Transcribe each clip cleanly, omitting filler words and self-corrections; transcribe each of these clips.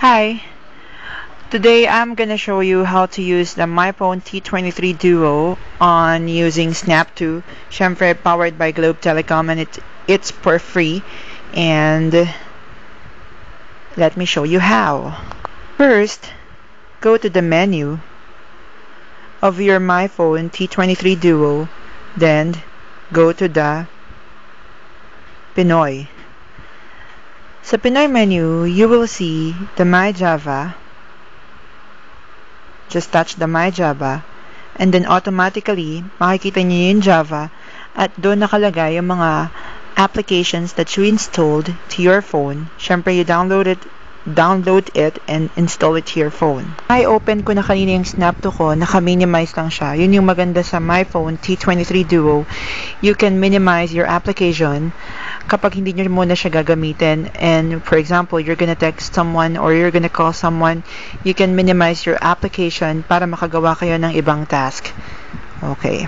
Hi, today I'm gonna show you how to use the MyPhone T23 Duo on using Snap2. Syempre powered by Globe Telecom, and it's for free, and let me show you how. First, go to the menu of your MyPhone T23 Duo, then go to the Pinoy. Sa Pinoy menu, you will see the My Java. Just touch the My Java, and then automatically makikita niyo yung Java, at doon nakalagay yung mga applications that you installed to your phone. Syempre, you download it and install it to your phone. I open ko na kanina yung Snap2 ko, naka-minimize lang siya. Yun yung maganda sa MyPhone T23 Duo. You can minimize your application kapag hindi nyo muna siya gagamitin, and for example, you're gonna text someone or you're gonna call someone, you can minimize your application para makagawa kayo ng ibang task. Okay.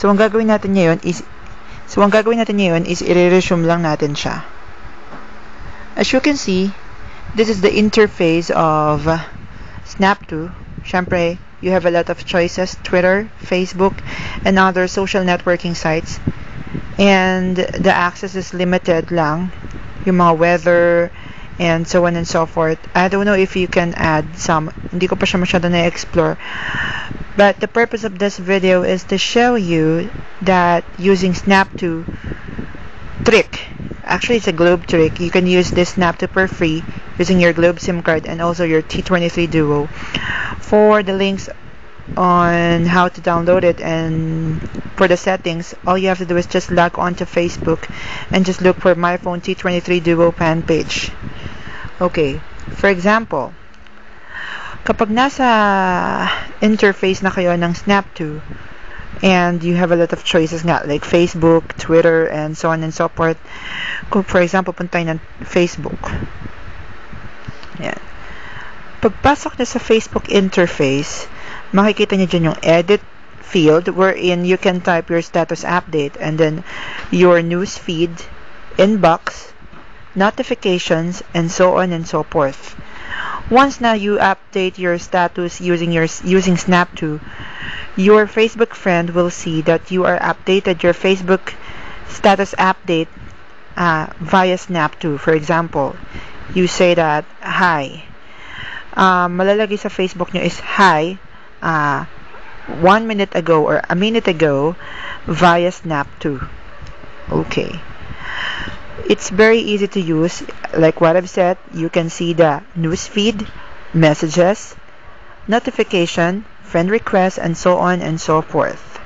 So, ang gagawin natin ngayon is i-resume lang natin siya. As you can see, this is the interface of Snap2. Syempre, you have a lot of choices: Twitter, Facebook, and other social networking sites. And the access is limited lang. Yung mga weather, and so on and so forth. I don't know if you can add some. Hindi ko pa siya masyado na-explore. But the purpose of this video is to show you that using Snap2 trick. Actually, it's a Globe trick. You can use this Snap2 for free using your Globe SIM card and also your T23 Duo. For the links on how to download it and for the settings, all you have to do is just log on to Facebook and just look for MyPhone T23 Duo fan page. Okay, for example, kapag nasa interface na kayo ng Snap2 and you have a lot of choices nga, like Facebook, Twitter, and so on and so forth. Kung for example, puntayin ng Facebook. Yan. Pagpasok nyo sa Facebook interface, makikita nyo dyan yung edit field wherein you can type your status update, and then your news feed, inbox, notifications, and so on and so forth. Once na you update your status using Snap2, your Facebook friend will see that you are updated your Facebook status update via Snap2. For example, you say that, hi. Malalagay sa Facebook nyo is, hi, 1 minute ago or a minute ago via Snap2. Okay. It's very easy to use. Like what I've said, you can see the newsfeed, messages, notification, friend requests, and so on and so forth.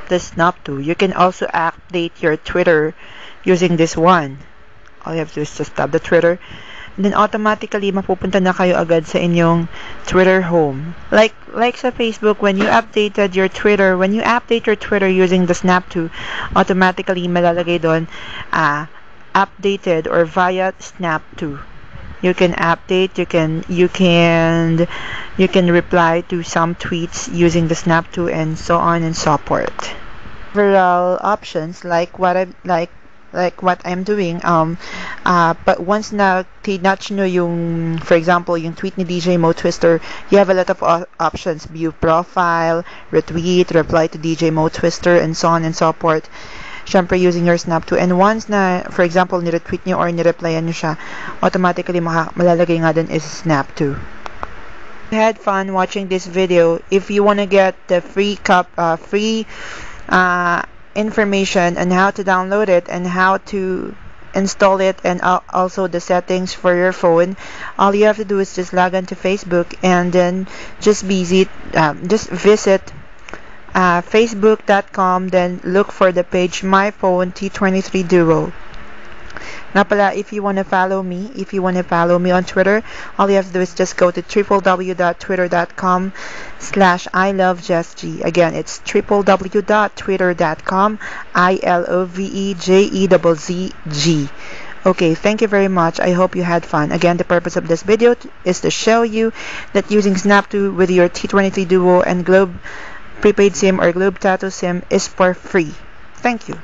The Snap2, you can also update your Twitter using this one. All you have to do is just tap the Twitter, and then automatically mapupunta na kayo agad sa inyong Twitter home. Like sa Facebook, when you update your Twitter using the Snap2, automatically malalagay doon updated or via Snap2. You can update, you can reply to some tweets using the Snap2, and so on and so forth. Several options like what I'm doing, but once na tinouch nyo yung, for example, yung tweet ni DJ Mo Twister, you have a lot of options: view profile, retweet, reply to DJ Mo Twister, and so on and so forth. Syempre using your Snap2, and once na, for example, ni-retweet nyo or ni-replyan nyo siya, automatically malalagay nga dun is Snap2. I had fun watching this video. If you want to get the free information on how to download it and how to install it, and also the settings for your phone, all you have to do is just log on to Facebook, and then just visit facebook.com, then look for the page MyPhone T23 Duo. Nga pala, if you want to follow me on Twitter, all you have to do is just go to www.twitter.com/ilovejessg. Again, it's www.twitter.com/ilovejezg. Okay, thank you very much. I hope you had fun. Again, the purpose of this video is to show you that using Snap2 with your T23 Duo and Globe prepaid SIM or Globe Tattoo SIM is for free. Thank you.